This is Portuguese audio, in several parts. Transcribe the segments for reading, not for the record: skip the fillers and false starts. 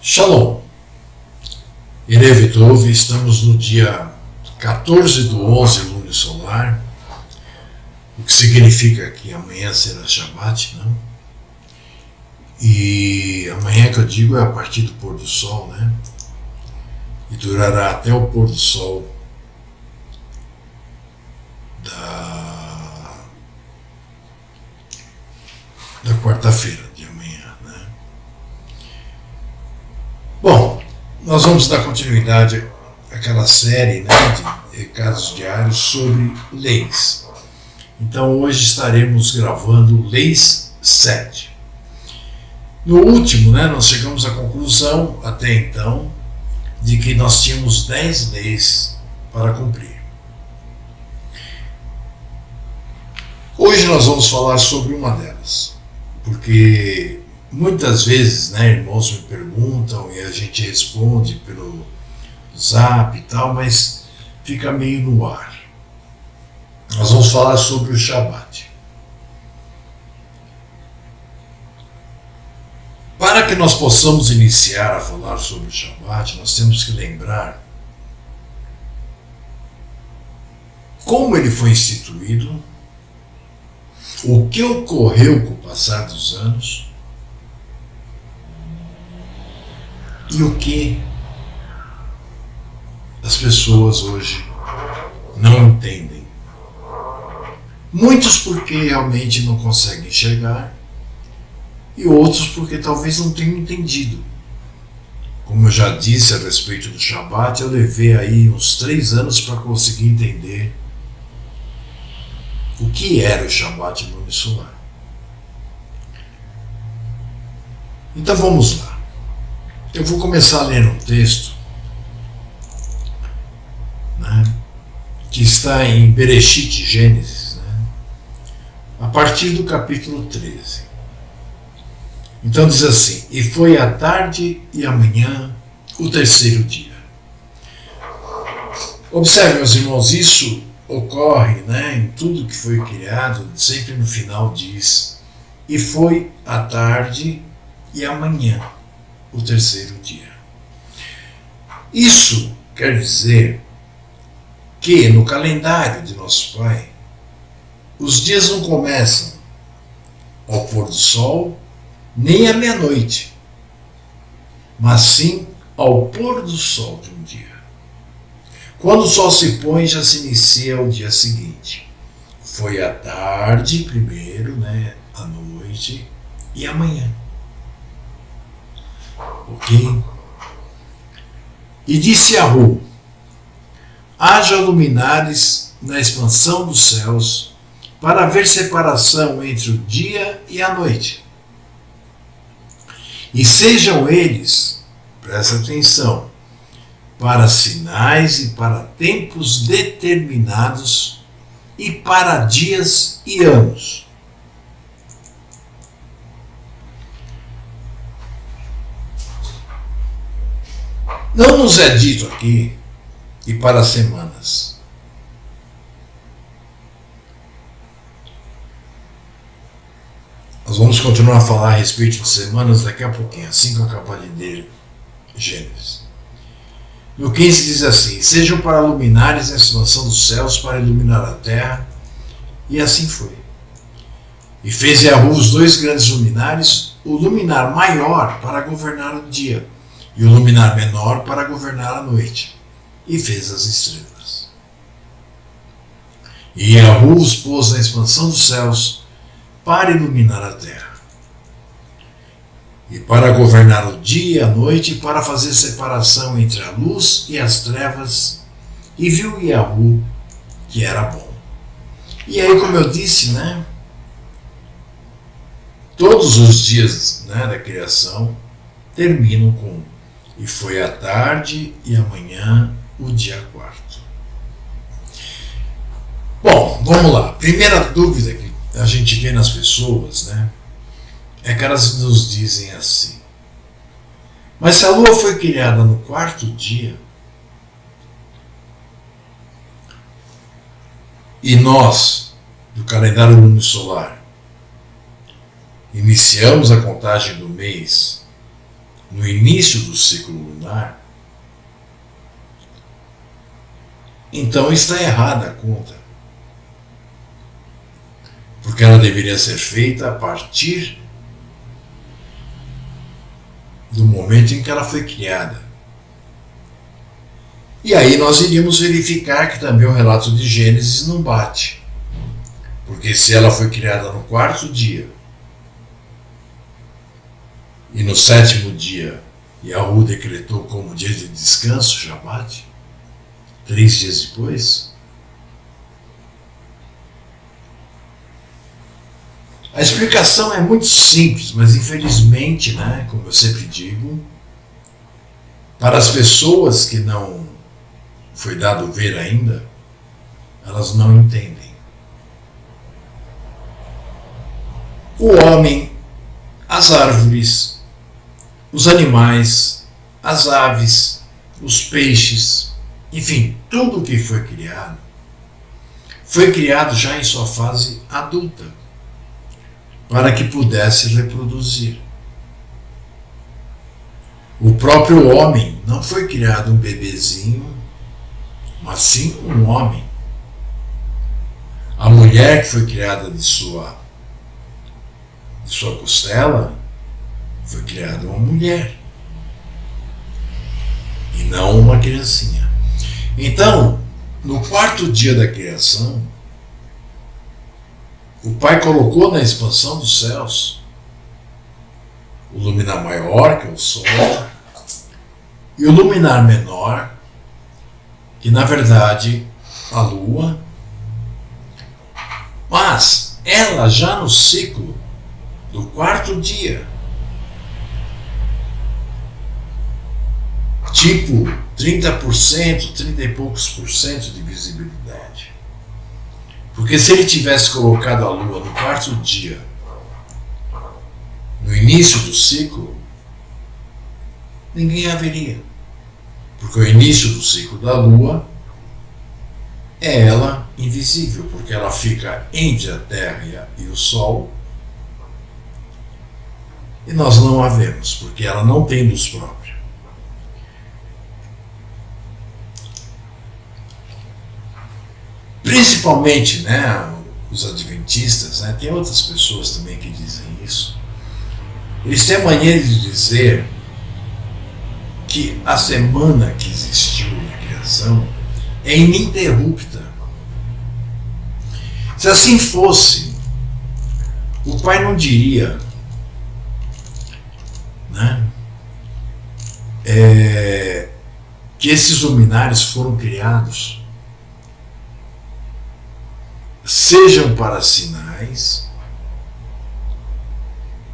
Shalom, Erev Tov, estamos no dia 14/11 luno solar, o que significa que amanhã será Shabbat, não? E amanhã que eu digo é a partir do pôr do sol, né? E durará até o pôr do sol da quarta-feira de amanhã, né? Bom, nós vamos dar continuidade àquela série, né, de recados diários sobre leis. Então hoje estaremos gravando Leis 7. No último, né, nós chegamos à conclusão, até então, de que nós tínhamos 10 leis para cumprir. Hoje nós vamos falar sobre uma delas, porque muitas vezes, né, irmãos me perguntam e a gente responde pelo Zap e tal, mas fica meio no ar. Nós vamos falar sobre o Shabat. Para que nós possamos iniciar a falar sobre o Shabat, nós temos que lembrar como ele foi instituído, o que ocorreu com o passar dos anos e o que as pessoas hoje não entendem. Muitos porque realmente não conseguem enxergar e outros porque talvez não tenham entendido. Como eu já disse a respeito do Shabat, eu levei aí uns 3 anos para conseguir entender o que era o Shabat lunar solar. Então vamos lá. Eu vou começar a ler um texto, né, que está em Bereshit, Gênesis, né, a partir do capítulo 13. Então diz assim: e foi a tarde e a manhã o terceiro dia. Observe, meus irmãos, isso ocorre, né, em tudo que foi criado, sempre no final diz: e foi a tarde e a manhã o terceiro dia. Isso quer dizer que no calendário de nosso Pai, os dias não começam ao pôr do sol, nem à meia-noite, mas sim ao pôr do sol de um dia. Quando o sol se põe, já se inicia o dia seguinte. Foi a tarde primeiro, né, a noite e a manhã. Ok? E disse Yahu: haja luminares na expansão dos céus, para haver separação entre o dia e a noite. E sejam eles, presta atenção, para sinais e para tempos determinados e para dias e anos. Não nos é dito aqui e para semanas. Nós vamos continuar a falar a respeito de semanas daqui a pouquinho, assim que eu acabar de ler Gênesis. No 15 diz assim: sejam para luminares na expansão dos céus, para iluminar a terra. E assim foi. E fez Yahu os 2 grandes luminares, o luminar maior para governar o dia, e o luminar menor para governar a noite. E fez as estrelas. E Yahu os pôs na expansão dos céus, para iluminar a terra, e para governar o dia e a noite, e para fazer separação entre a luz e as trevas. E viu Yahu que era bom. E aí, como eu disse, né, todos os dias, né, da criação terminam com: e foi a tarde e a manhã o dia 4. Bom, vamos lá. Primeira dúvida que a gente vê nas pessoas, né, é que elas nos dizem assim: mas se a lua foi criada no 4º dia, e nós, do calendário lunisolar, iniciamos a contagem do mês no início do ciclo lunar, então está errada a conta. Porque ela deveria ser feita a partir do momento em que ela foi criada. E aí nós iríamos verificar que também o relato de Gênesis não bate. Porque se ela foi criada no 4º dia, e no 7º dia Yahu decretou como dia de descanso, já bate, 3 dias depois. A explicação é muito simples, mas infelizmente, como eu sempre digo, para as pessoas que não foi dado ver ainda, elas não entendem. O homem, as árvores, os animais, as aves, os peixes, enfim, tudo que foi criado já em sua fase adulta, para que pudesse reproduzir. O próprio homem não foi criado um bebezinho, mas sim um homem. A mulher que foi criada de sua costela foi criada uma mulher e não uma criancinha. Então, no 4º dia da criação, o Pai colocou na expansão dos céus o luminar maior, que é o Sol, e o luminar menor, que na verdade a Lua, mas ela já no ciclo do 4º dia, tipo 30%, 30 e poucos por cento de visibilidade. Porque se ele tivesse colocado a Lua no 4º dia, no início do ciclo, ninguém a veria. Porque o início do ciclo da Lua é ela invisível, porque ela fica entre a Terra e o Sol, e nós não a vemos, porque ela não tem luz própria. Principalmente, os adventistas, tem outras pessoas também que dizem isso. Eles têm a maneira de dizer que a semana que existiu na criação é ininterrupta. Se assim fosse, o Pai não diria, que esses luminares foram criados sejam para sinais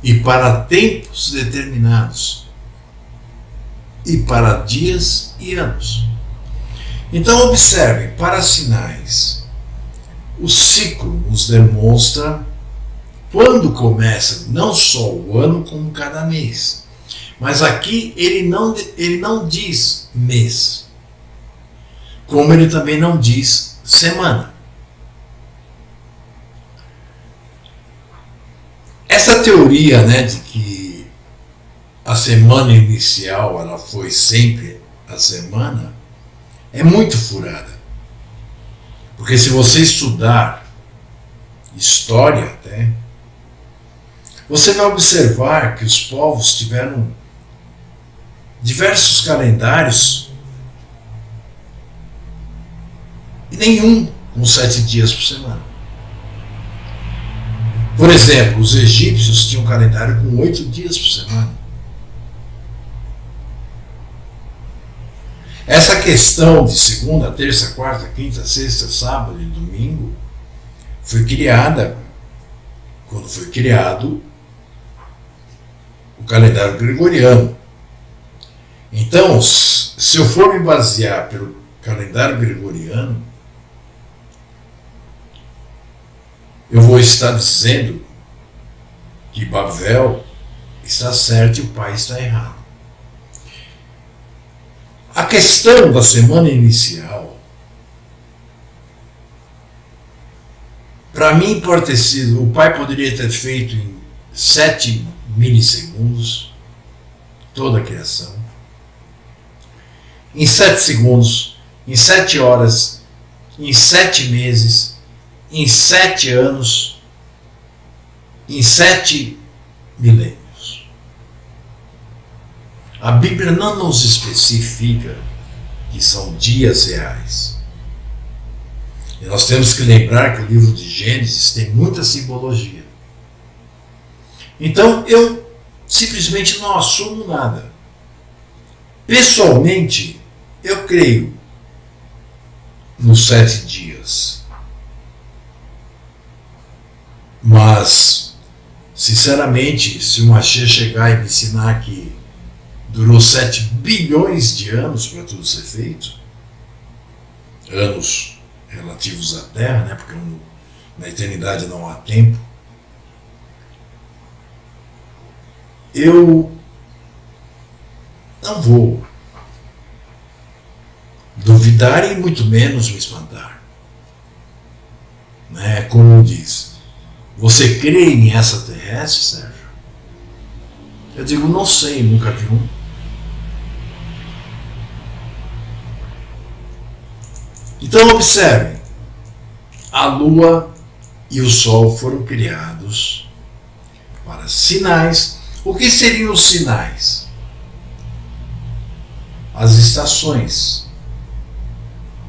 e para tempos determinados e para dias e anos. Então observem, para sinais, o ciclo nos demonstra quando começa não só o ano como cada mês. Mas aqui ele não diz mês, como ele também não diz semana. Essa teoria, de que a semana inicial ela foi sempre a semana, é muito furada. Porque se você estudar história até, você vai observar que os povos tiveram diversos calendários e nenhum com 7 dias por semana. Por exemplo, os egípcios tinham um calendário com 8 dias por semana. Essa questão de segunda, terça, quarta, quinta, sexta, sábado e domingo foi criada quando foi criado o calendário gregoriano. Então, se eu for me basear pelo calendário gregoriano, eu vou estar dizendo que Babel está certo e o Pai está errado. A questão da semana inicial, para mim pode ter sido, o Pai poderia ter feito em 7 milissegundos, toda a criação, em 7 segundos, em 7 horas, em 7 meses, em 7 anos, em 7 milênios. A Bíblia não nos especifica que são dias reais. E nós temos que lembrar que o livro de Gênesis tem muita simbologia. Então eu simplesmente não assumo nada. Pessoalmente, eu creio nos 7 dias. Mas, sinceramente, se o Mashiach chegar e me ensinar que durou 7 bilhões de anos para tudo ser feito, anos relativos à Terra, né? Porque na eternidade não há tempo, eu não vou duvidar e muito menos me espantar. Né? Como diz, você crê em extraterrestre, Sérgio? Eu digo, não sei, nunca vi um. Então observem, a Lua e o Sol foram criados para sinais. O que seriam os sinais? As estações.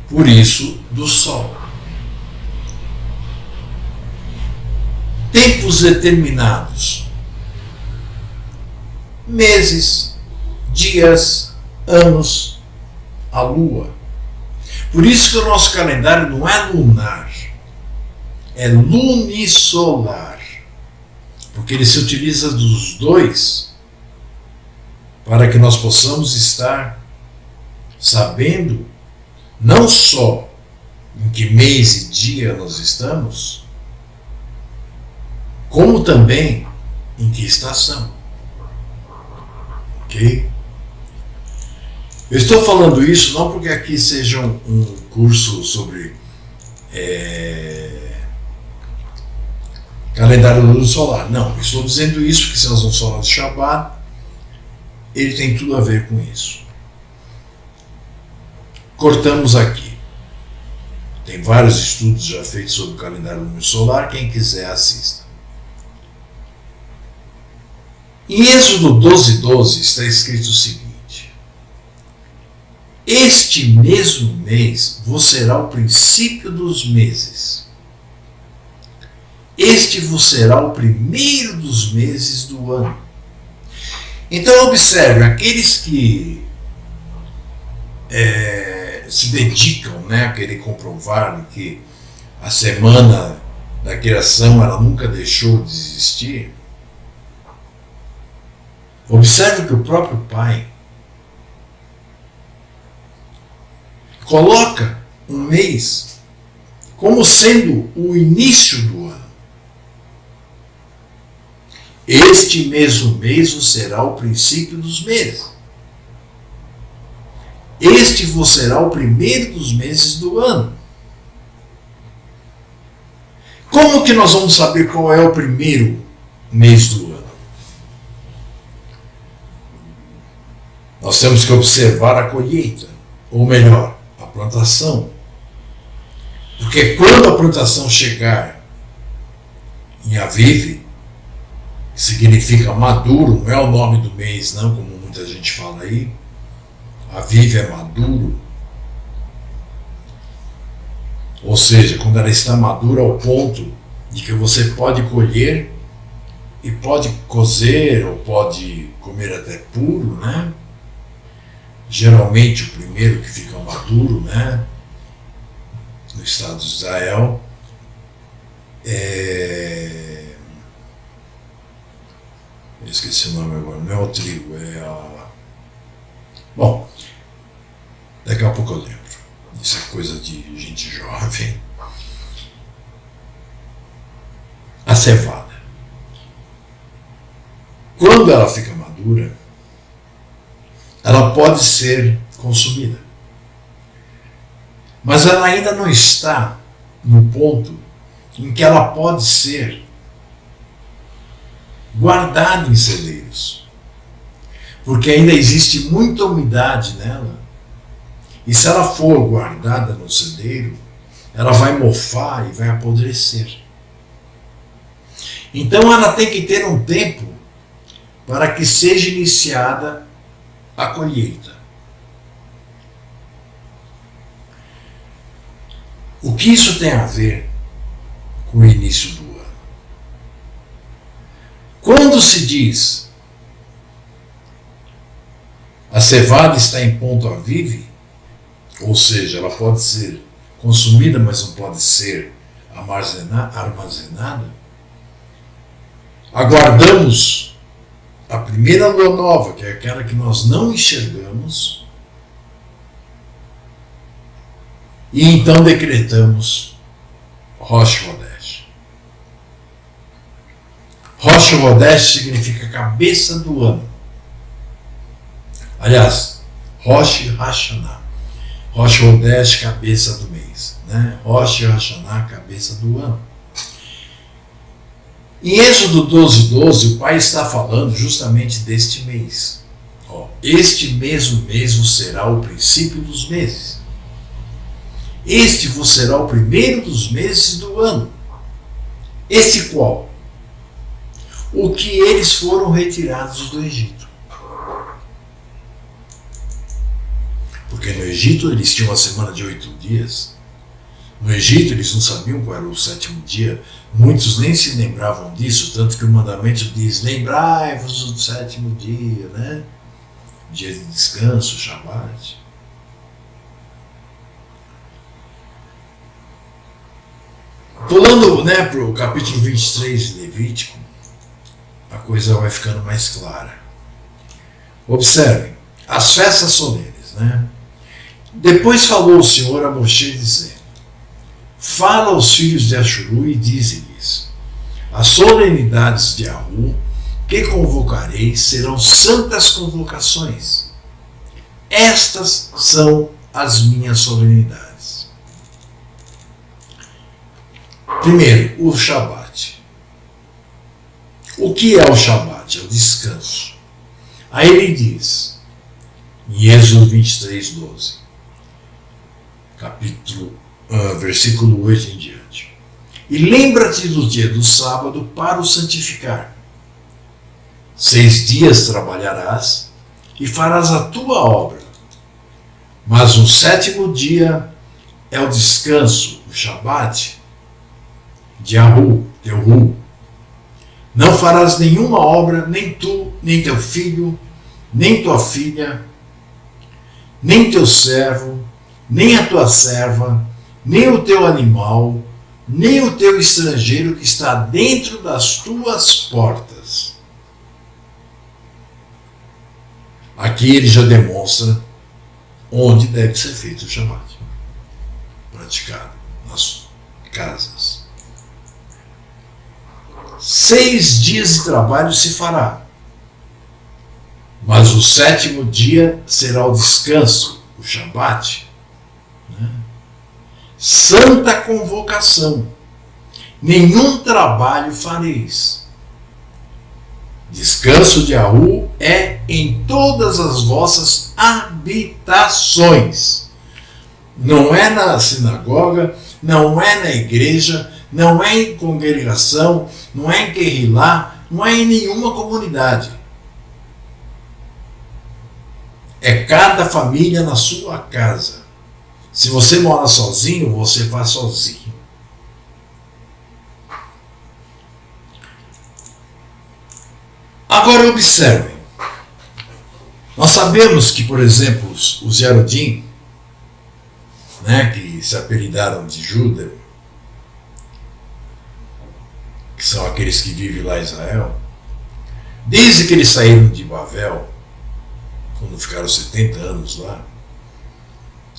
Por isso, do Sol. Tempos determinados. Meses, dias, anos, a Lua. Por isso que o nosso calendário não é lunar, é lunisolar. Porque ele se utiliza dos dois para que nós possamos estar sabendo não só em que mês e dia nós estamos, como também em que estação. Ok? Eu estou falando isso não porque aqui seja um curso sobre calendário lunisolar. Não, estou dizendo isso porque se nós vamos falar de Shabbat, ele tem tudo a ver com isso. Cortamos aqui. Tem vários estudos já feitos sobre o calendário lunisolar, quem quiser assista. Em Êxodo 12:12 está escrito o seguinte: este mesmo mês vos será o princípio dos meses. Este vos será o primeiro dos meses do ano. Então observe, aqueles que se dedicam, né, a querer comprovar que a semana da criação ela nunca deixou de existir. Observe que o próprio Pai coloca um mês como sendo o início do ano. Este mesmo mês será o princípio dos meses. Este vos será o primeiro dos meses do ano. Como que nós vamos saber qual é o primeiro mês do ano? Nós temos que observar a colheita, ou melhor, a plantação. Porque quando a plantação chegar em Aviv, que significa maduro, não é o nome do mês, não, como muita gente fala aí. Aviv é maduro. Ou seja, quando ela está madura ao ponto de que você pode colher e pode cozer ou pode comer até puro, né? Geralmente o primeiro que fica maduro, né? No estado de Israel eu esqueci o nome agora, não é o trigo, Bom, daqui a pouco eu lembro. Isso é coisa de gente jovem. A cevada. Quando ela fica madura, ela pode ser consumida. Mas ela ainda não está no ponto em que ela pode ser guardada em celeiros. porque ainda existe muita umidade nela, e se ela for guardada no cedeiro, ela vai mofar e vai apodrecer. Então ela tem que ter um tempo para que seja iniciada a colheita. O que isso tem a ver com o início do ano? Quando se diz a cevada está em ponto a vive, ou seja, ela pode ser consumida, mas não pode ser armazenada, aguardamos a primeira lua nova, que é aquela que nós não enxergamos, e então decretamos Rosh Hodesh. Rosh Hodesh significa cabeça do ano. Aliás, Rosh Hashanah. Rosh Hodesh, cabeça do mês. Né? Rosh Hashanah, cabeça do ano. Em Êxodo 12:12, o Pai está falando justamente deste mês. Este mesmo mês vos será o princípio dos meses. Este vos será o primeiro dos meses do ano. Este qual? O que eles foram retirados do Egito. Porque no Egito eles tinham uma semana de 8 dias. No Egito eles não sabiam qual era o sétimo dia. Muitos nem se lembravam disso, tanto que o mandamento diz: lembrai-vos do sétimo dia, né? Dia de descanso, Shabbat. Pulando, né, para o capítulo 23 de Levítico, a coisa vai ficando mais clara. Observem, as festas solenes, né? Depois falou o Senhor a Moshe dizendo: fala aos filhos de Ashuru e dize-lhes: as solenidades de Ahu que convocarei serão santas convocações. Estas são as minhas solenidades. Primeiro, o Shabat. O que é o Shabat? É o descanso. Aí ele diz, em Êxodo 23:12, versículo 8 em diante: e lembra-te do dia do sábado para o santificar. 6 dias trabalharás e farás a tua obra, mas no sétimo dia é o descanso, o Shabat, de Ahu, teu Hu. Não farás nenhuma obra, nem tu, nem teu filho, nem tua filha, nem teu servo, nem a tua serva, nem o teu animal, nem o teu estrangeiro que está dentro das tuas portas. Aqui ele já demonstra onde deve ser feito o Shabat, praticado nas casas. 6 dias de trabalho se fará, mas o sétimo dia será o descanso, o Shabat. Né? Santa convocação, nenhum trabalho fareis. Descanso de Ahu é em todas as vossas habitações. Não é na sinagoga, não é na igreja, não é em congregação, não é em Querilá, não é em nenhuma comunidade. É cada família na sua casa. Se você mora sozinho, você faz sozinho. Agora observem. Nós sabemos que, por exemplo, os Yarudim, né, que se apelidaram de Júda, que são aqueles que vivem lá em Israel, desde que eles saíram de Bavel, quando ficaram 70 anos lá,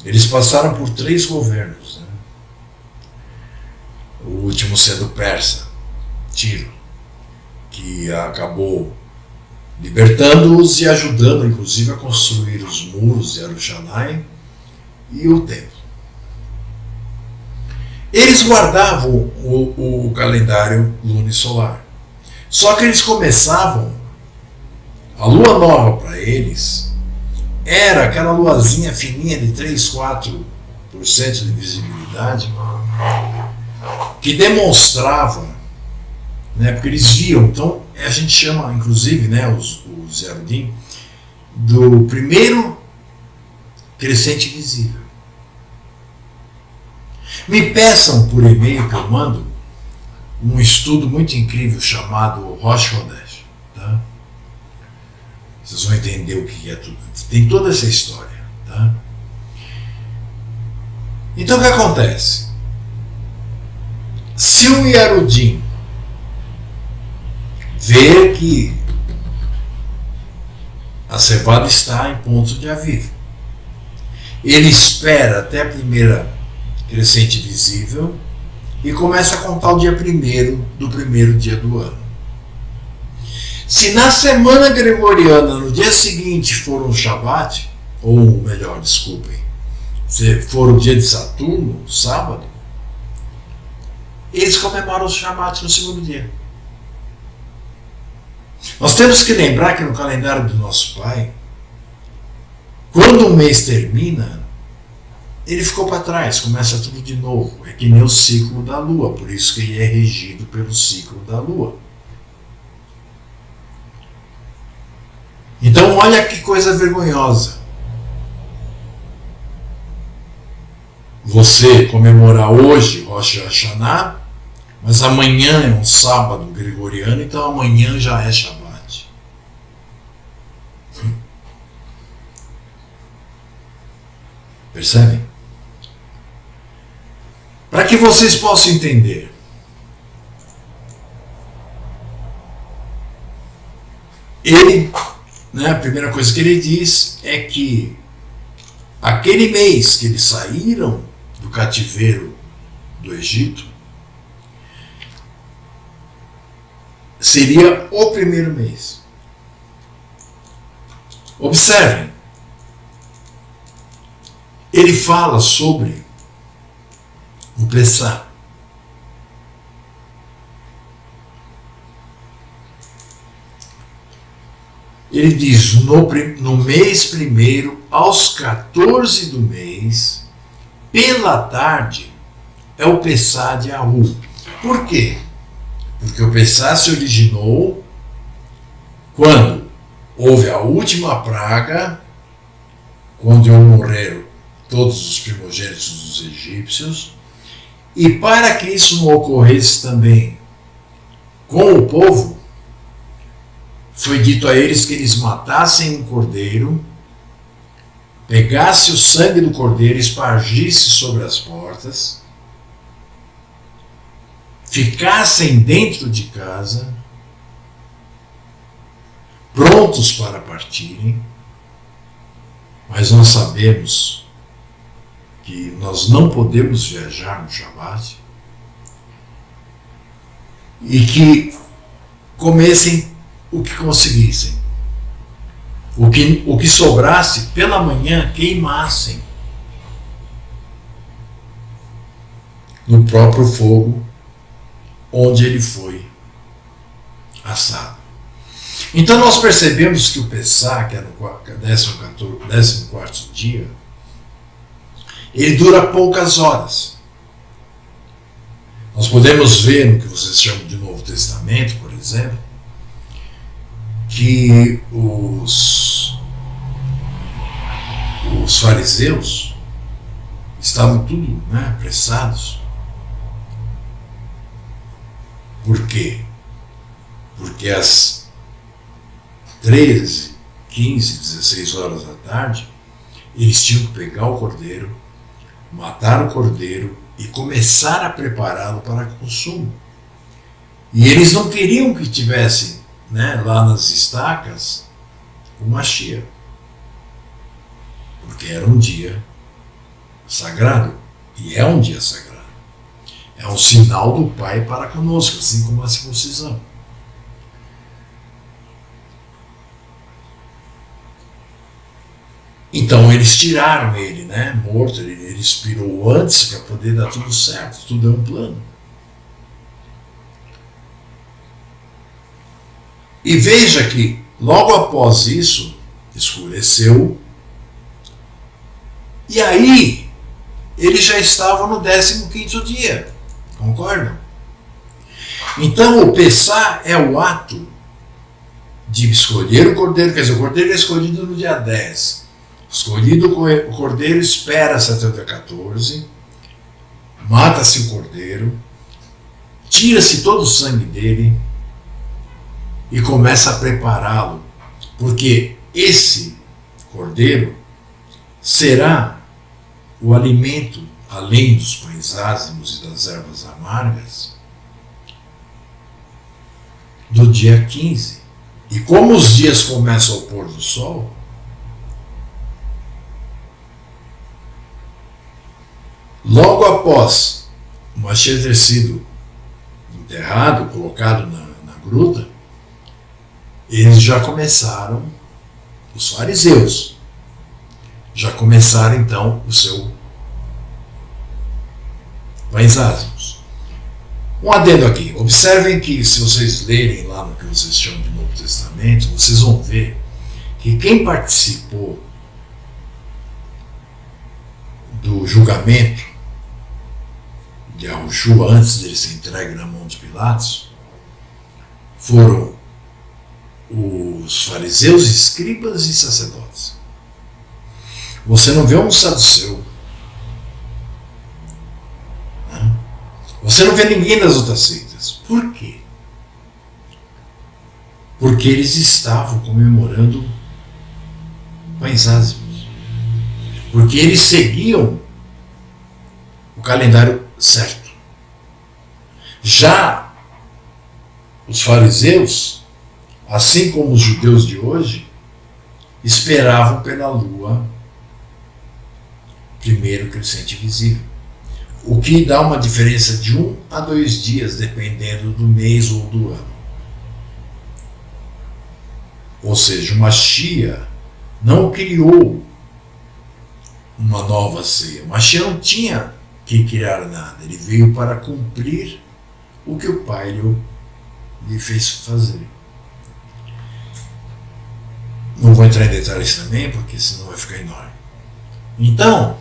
eles passaram por 3 governos, né? O último sendo persa, Tiro, que acabou libertando-os e ajudando, inclusive, a construir os muros de Jerusalém e o templo. Eles guardavam o calendário lunisolar. Só que eles começavam A lua nova para eles era aquela luazinha fininha de 3, 4% de visibilidade que demonstrava, né, porque eles viam, então a gente chama, inclusive, né, os Yarudim, do primeiro crescente visível. Me peçam por e-mail que eu mando um estudo muito incrível chamado Rosh Hodesh, tá? Vocês vão entender o que é tudo. Tem toda essa história, tá? Então o que acontece? Se o Yarudim vê que a cevada está em ponto de avivo, ele espera até a primeira crescente visível e começa a contar o dia 1º do primeiro dia do ano. Se na semana gregoriana, no dia seguinte, for um Shabat, ou melhor, desculpem, se for o dia de Saturno, sábado, eles comemoram o Shabat no segundo dia. Nós temos que lembrar que no calendário do nosso Pai, quando um mês termina, ele ficou para trás, começa tudo de novo. É que nem o ciclo da Lua, por isso que ele é regido pelo ciclo da Lua. Então olha que coisa vergonhosa. Você comemorar hoje Rosh Hashanah, mas amanhã é um sábado gregoriano, então amanhã já é Shabat. Percebem? Para que vocês possam entender, ele, né, a primeira coisa que ele diz é que aquele mês que eles saíram do cativeiro do Egito seria o primeiro mês. Observem, ele fala sobre o Pessah. Ele diz, no mês primeiro, aos 14 do mês, pela tarde, é o Pessah de Ahu. Por quê? Porque o Pessah se originou quando houve a última praga, quando morreram todos os primogênitos dos egípcios, e para que isso não ocorresse também com o povo, foi dito a eles que eles matassem um cordeiro, pegasse o sangue do cordeiro, espargisse sobre as portas, ficassem dentro de casa, prontos para partirem, mas nós sabemos que nós não podemos viajar no Shabat, e que comessem o que conseguissem. O que sobrasse pela manhã queimassem no próprio fogo onde ele foi assado. Então nós percebemos que o Pessah, que é no 14º dia, ele dura poucas horas. Nós podemos ver no que vocês chamam de Novo Testamento, por exemplo, que os fariseus estavam tudo, né, apressados. Por quê? Porque às 13, 15, 16 horas da tarde, eles tinham que pegar o cordeiro, matar o cordeiro e começar a prepará-lo para consumo. E eles não queriam que tivessem, né, lá nas estacas uma chia, porque era um dia sagrado, e é um dia sagrado. É um sinal do Pai para conosco, assim como a circuncisão. Então eles tiraram ele, né, morto, ele expirou antes para poder dar tudo certo, tudo é um plano. E veja que Logo após isso, escureceu, e aí eles já estavam no 15º dia, concordam? Então o Pessá é o ato de escolher o cordeiro, quer dizer, o cordeiro é escolhido no dia 10. Escolhido o cordeiro, espera-se até o dia 14, mata-se o cordeiro, tira-se todo o sangue dele e começa a prepará-lo, porque esse cordeiro será o alimento, além dos pães ázimos e das ervas amargas, do dia 15. E como os dias começam ao pôr do sol, logo após o Mashiach ter sido enterrado, colocado na gruta, eles já começaram, os fariseus, já começaram então o seu pães ázimos. Um adendo aqui, observem que se vocês lerem lá no que vocês chamam de Novo Testamento, vocês vão ver que quem participou do julgamento de Yahushua antes de ele ser entregue na mão de Pilatos foram os fariseus, escribas e sacerdotes. Você não vê um saduceu, né? Você não vê ninguém das outras seitas. Por quê? Porque eles estavam comemorando pães ázimos. Porque eles seguiam o calendário certo. Já os fariseus, assim como os judeus de hoje, esperavam pela lua primeiro crescente visível. O que dá uma diferença de 1 a 2 dias, dependendo do mês ou do ano. Ou seja, o Mashiach não criou uma nova ceia. O Mashiach não tinha que criar nada. Ele veio para cumprir o que o Pai lhe fez fazer. Não vou entrar em detalhes também, porque senão vai ficar enorme. Então,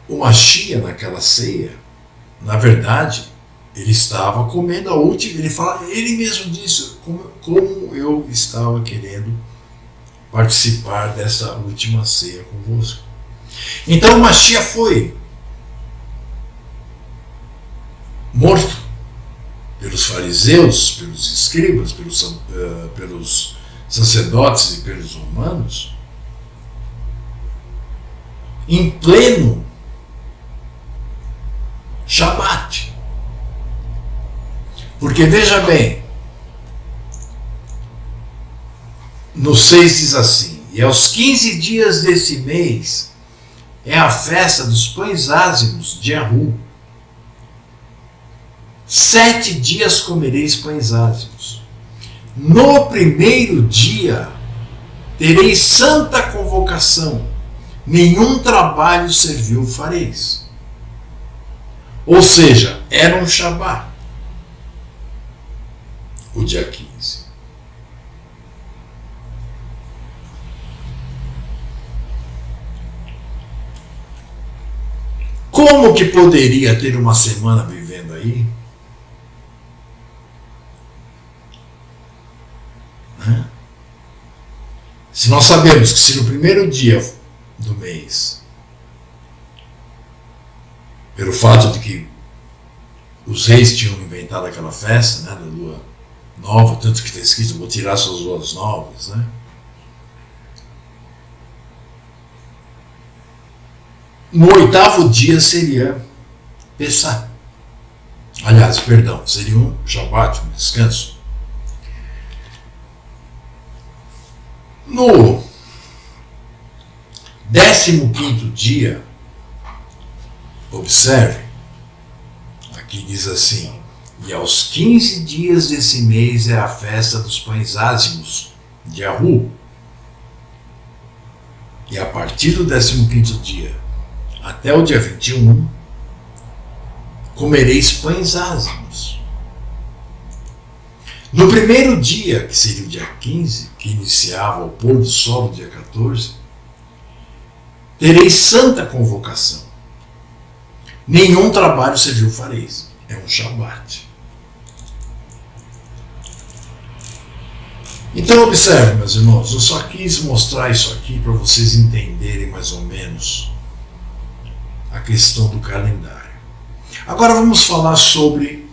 o Mashiach naquela ceia, na verdade, ele estava comendo a última, ele mesmo disse, como eu estava querendo participar dessa última ceia convosco. Então o Mashiach foi morto pelos fariseus, pelos escribas, pelos sacerdotes e pelos romanos, em pleno Shabat. Porque veja bem, no 6 diz assim: e aos 15 dias desse mês é a festa dos pães ázimos de Yahu. 7 dias comereis pães ázimos. No primeiro dia tereis santa convocação, nenhum trabalho servil fareis. Ou seja, era um Shabat, o dia 15. Como que poderia ter uma semana vivendo aí? Se nós sabemos que se no primeiro dia do mês, pelo fato de que os reis tinham inventado aquela festa, né, da lua nova, tanto que está escrito, vou tirar suas luas novas, né? No 8º dia seria Pessah. Aliás, perdão, seria um Shabat, um descanso. No 15º dia, observe, aqui diz assim: e aos 15 dias desse mês é a festa dos pães ázimos de Yahu. E a partir do 15º dia até o dia 21, comereis pães ázimos. No primeiro dia, que seria o dia 15, que iniciava o pôr do sol do dia 14, tereis santa convocação. Nenhum trabalho servil fareis. É um Shabat. Então observe, meus irmãos, eu só quis mostrar isso aqui para vocês entenderem mais ou menos a questão do calendário. Agora vamos falar sobre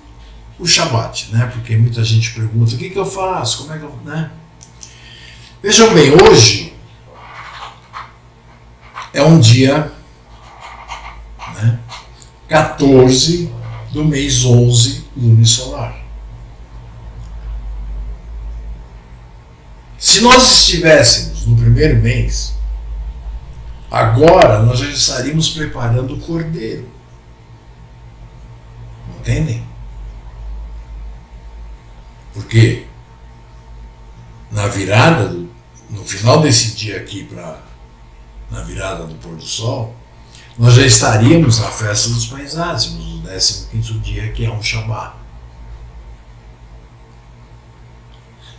o Shabat, né? Porque muita gente pergunta, o que eu faço? Como é que eu... né? Vejam bem, hoje é um dia, né, 14 do mês 11 lunisolar. Se nós estivéssemos no primeiro mês, agora nós já estaríamos preparando o cordeiro. Entendem? Porque na virada, no final desse dia aqui, na virada do pôr do sol, nós já estaríamos na festa dos pães ázimos, no 15º dia, que é um Shabat.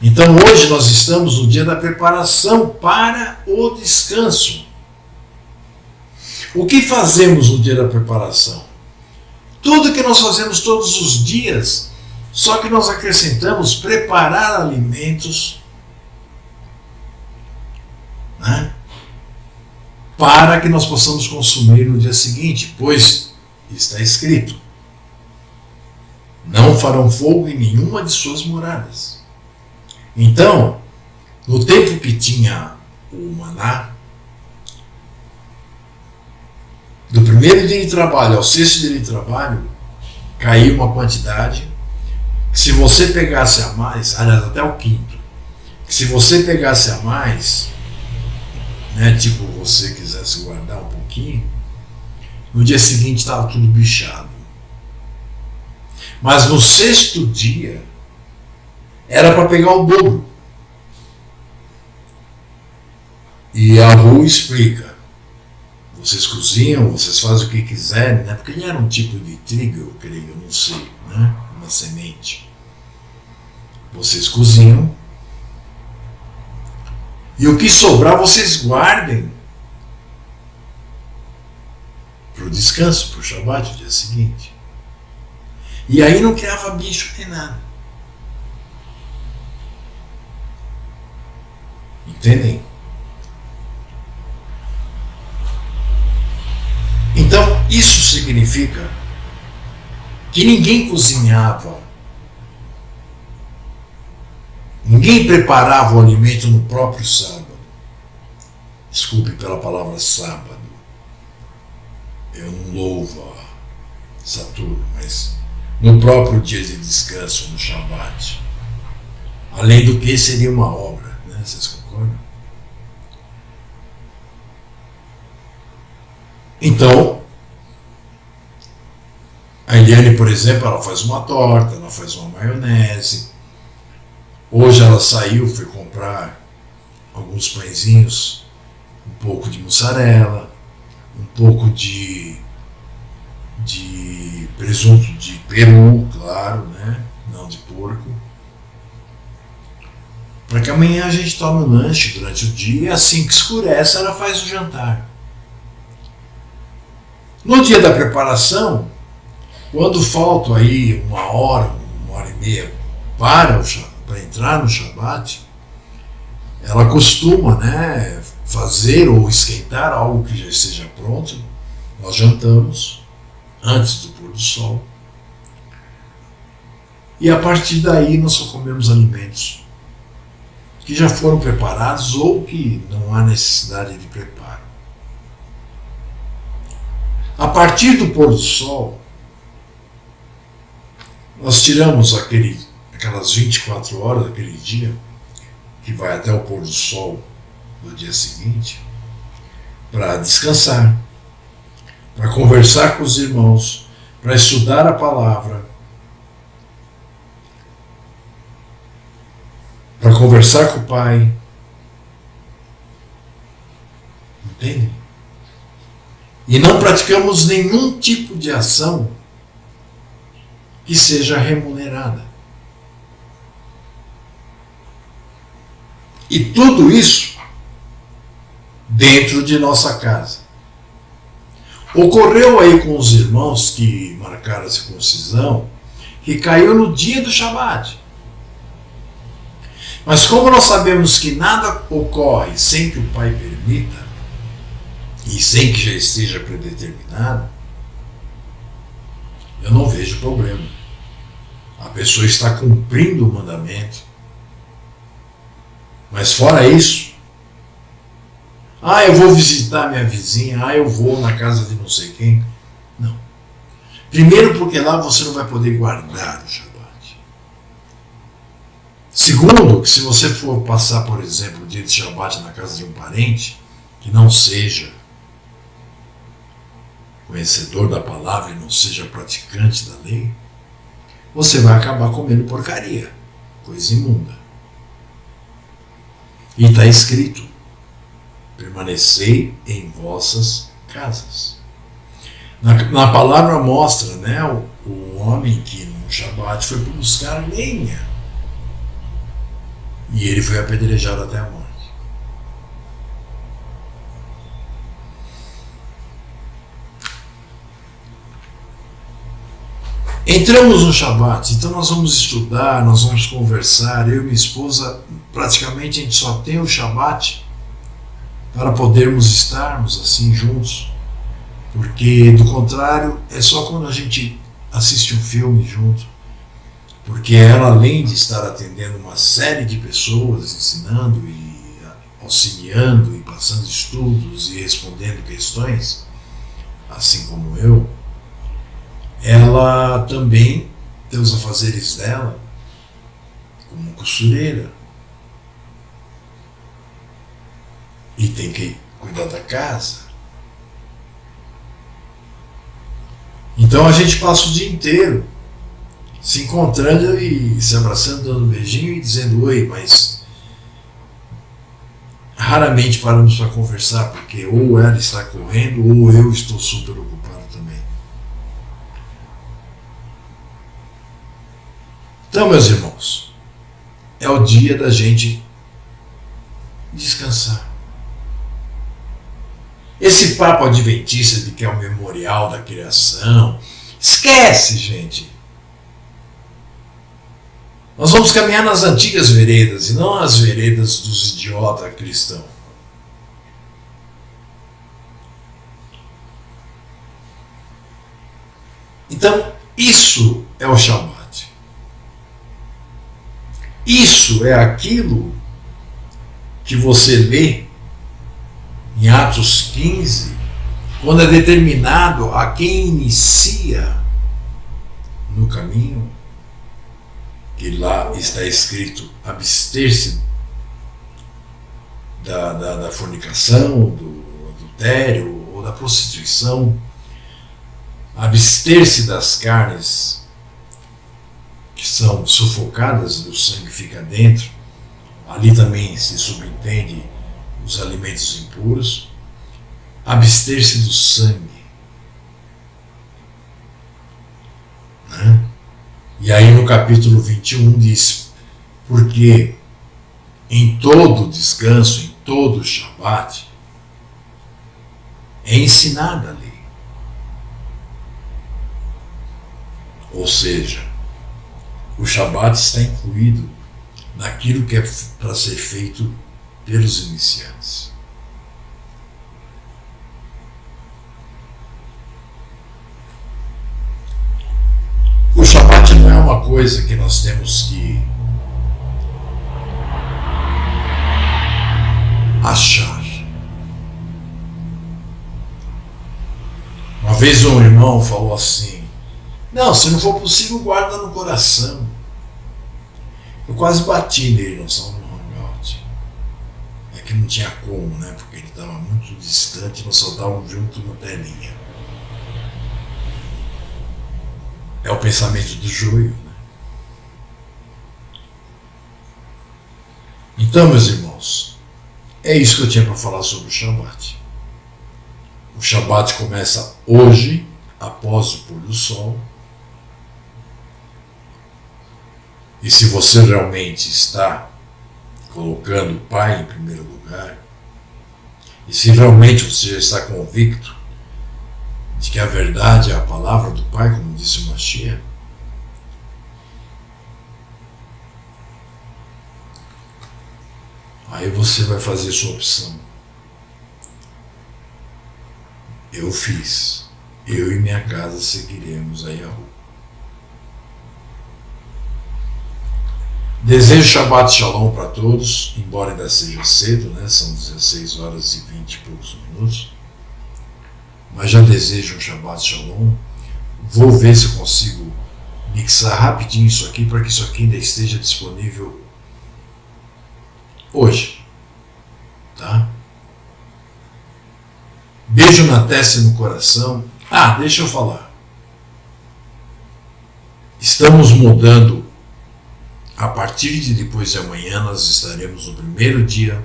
Então hoje nós estamos no dia da preparação para o descanso. O que fazemos no dia da preparação? Tudo que nós fazemos todos os dias, só que nós acrescentamos preparar alimentos, né, para que nós possamos consumir no dia seguinte, pois está escrito: não farão fogo em nenhuma de suas moradas. Então, no tempo que tinha o maná, do primeiro dia de trabalho ao sexto dia de trabalho, caiu uma quantidade que, se você pegasse a mais, aliás, até o quinto, que se você pegasse a mais, né, tipo você quisesse guardar um pouquinho, no dia seguinte estava tudo bichado. Mas no sexto dia, era para pegar o dobro. E a Ru explica: vocês cozinham, vocês fazem o que quiserem, né? Porque ele era um tipo de trigo, eu creio, eu não sei, né? Uma semente. Vocês cozinham, e o que sobrar vocês guardem para o descanso, para o Shabat, o dia seguinte. E aí não criava bicho nem nada. Entendem? Então, isso significa que ninguém cozinhava, ninguém preparava o alimento no próprio sábado. Desculpe pela palavra sábado. Eu não louvo a Saturno, mas no próprio dia de descanso, no Shabat. Além do que seria uma obra, né? Vocês concordam? Então, a Eliane, por exemplo, ela faz uma torta, ela faz uma maionese. Hoje ela saiu, foi comprar alguns pãezinhos, um pouco de mussarela, um pouco de presunto de peru, claro, né? Não de porco. Para que amanhã a gente tome o lanche durante o dia e assim que escurece ela faz o jantar. No dia da preparação, quando falta aí uma hora e meia para entrar no Shabat, ela costuma, né, fazer ou esquentar algo que já esteja pronto. Nós jantamos antes do pôr do sol. E a partir daí nós só comemos alimentos que já foram preparados ou que não há necessidade de preparo. A partir do pôr do sol, nós tiramos aquelas 24 horas daquele dia, que vai até o pôr do sol do dia seguinte, para descansar, para conversar com os irmãos, para estudar a palavra, para conversar com o Pai. Entende? E não praticamos nenhum tipo de ação que seja remunerada. E tudo isso dentro de nossa casa. Ocorreu aí com os irmãos que marcaram a circuncisão, que caiu no dia do Shabat. Mas como nós sabemos que nada ocorre sem que o Pai permita, e sem que já esteja predeterminado, eu não vejo problema. A pessoa está cumprindo o mandamento. Mas fora isso, eu vou visitar minha vizinha, eu vou na casa de não sei quem. Não. Primeiro, porque lá você não vai poder guardar o Shabat. Segundo, que se você for passar, por exemplo, o dia de Shabat na casa de um parente, que não seja conhecedor da palavra e não seja praticante da lei, você vai acabar comendo porcaria, coisa imunda. E está escrito: permanecei em vossas casas. Na palavra mostra, né, o homem que no Shabat foi buscar lenha. E ele foi apedrejado até a morte. Entramos no Shabat, então nós vamos estudar, nós vamos conversar. Eu e minha esposa, praticamente a gente só tem o Shabat para podermos estarmos assim juntos, porque do contrário é só quando a gente assiste um filme junto, porque ela, além de estar atendendo uma série de pessoas, ensinando e auxiliando e passando estudos e respondendo questões, assim como eu, ela também tem os afazeres dela como costureira. E tem que cuidar da casa. Então a gente passa o dia inteiro se encontrando e se abraçando, dando um beijinho e dizendo oi, mas raramente paramos para conversar, porque ou ela está correndo ou eu estou super ocupado também. Então, meus irmãos, é o dia da gente descansar. Esse papo adventista de que é o memorial da criação, esquece, gente. Nós vamos caminhar nas antigas veredas e não as veredas dos idiotas cristãos. Então, isso é o Shabat. Isso é aquilo que você lê em Atos 15, quando é determinado a quem inicia no caminho, que lá está escrito abster-se da fornicação, do adultério ou da prostituição, abster-se das carnes que são sufocadas e o sangue fica dentro. Ali também se subentende os alimentos impuros, abster-se do sangue. Né? E aí no capítulo 21 diz: porque em todo descanso, em todo Shabat, é ensinada a lei. Ou seja, o Shabat está incluído naquilo que é para ser feito pelos iniciantes. O Shabat não é uma coisa que nós temos que achar. Uma vez um irmão falou assim: não, se não for possível, guarda no coração. Eu quase bati nele no Hangout. É que não tinha como, né? Porque ele estava muito distante, nós só estávamos juntos na telinha. É o pensamento do joio, né? Então, meus irmãos, é isso que eu tinha para falar sobre o Shabat. O Shabat começa hoje, após o pôr do sol. E se você realmente está colocando o Pai em primeiro lugar, e se realmente você já está convicto de que a verdade é a palavra do Pai, como disse o Mashiach, aí você vai fazer sua opção. Eu fiz. Eu e minha casa seguiremos a Yahu. Desejo Shabbat Shalom para todos, embora ainda seja cedo, né? São 16 horas e 20 e poucos minutos. Mas já desejo um Shabbat Shalom. Vou ver se eu consigo mixar rapidinho isso aqui para que isso aqui ainda esteja disponível hoje. Tá? Beijo na testa e no coração. Deixa eu falar. Estamos mudando. A partir de depois de amanhã, nós estaremos no primeiro dia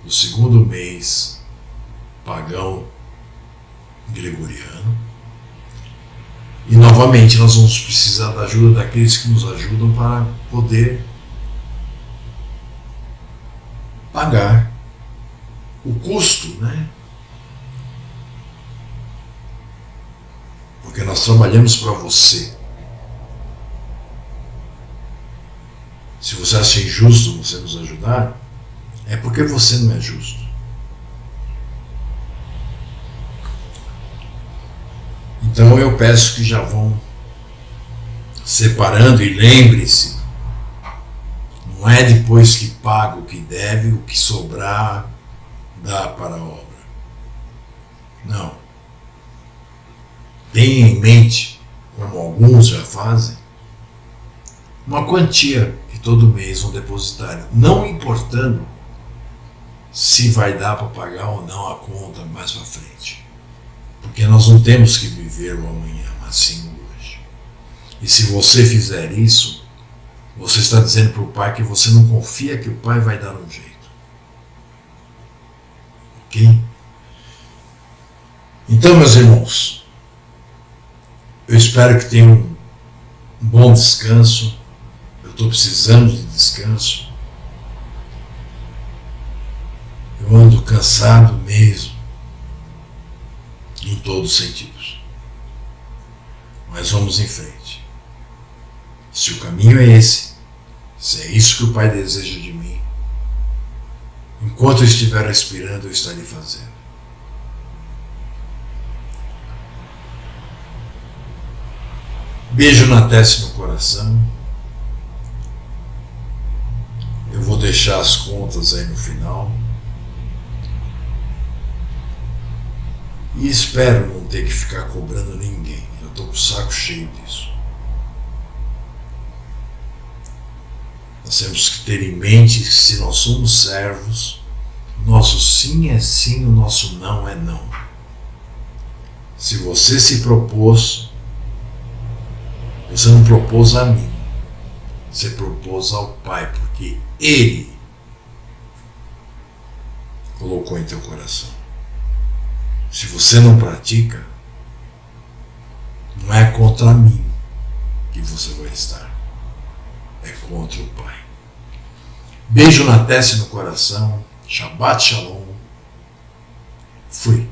do segundo mês pagão gregoriano. E novamente nós vamos precisar da ajuda daqueles que nos ajudam para poder pagar o custo, né? Porque nós trabalhamos para você. Se você acha injusto você nos ajudar, é porque você não é justo. Então eu peço que já vão separando e lembre-se, não é depois que paga o que deve, o que sobrar dá para a obra. Não. Tenha em mente, como alguns já fazem, uma quantia que todo mês vão depositar, não importando se vai dar para pagar ou não a conta mais para frente. Porque nós não temos que viver o amanhã, mas sim o hoje. E se você fizer isso, você está dizendo para o Pai que você não confia que o Pai vai dar um jeito. Ok? Então, meus irmãos, eu espero que tenham um bom descanso. Eu estou precisando de descanso. Eu ando cansado mesmo, em todos os sentidos. Mas vamos em frente. Se o caminho é esse, se é isso que o Pai deseja de mim, enquanto eu estiver respirando, eu estarei fazendo. Beijo na testa e no coração. Eu vou deixar as contas aí no final. E espero não ter que ficar cobrando ninguém. Eu estou com o saco cheio disso. Nós temos que ter em mente que se nós somos servos, nosso sim é sim, o nosso não é não. Se você se propôs, você não propôs a mim, você propôs ao Pai, porque Ele colocou em teu coração. Se você não pratica, não é contra mim que você vai estar, é contra o Pai. Beijo na testa e no coração. Shabbat Shalom. Fui.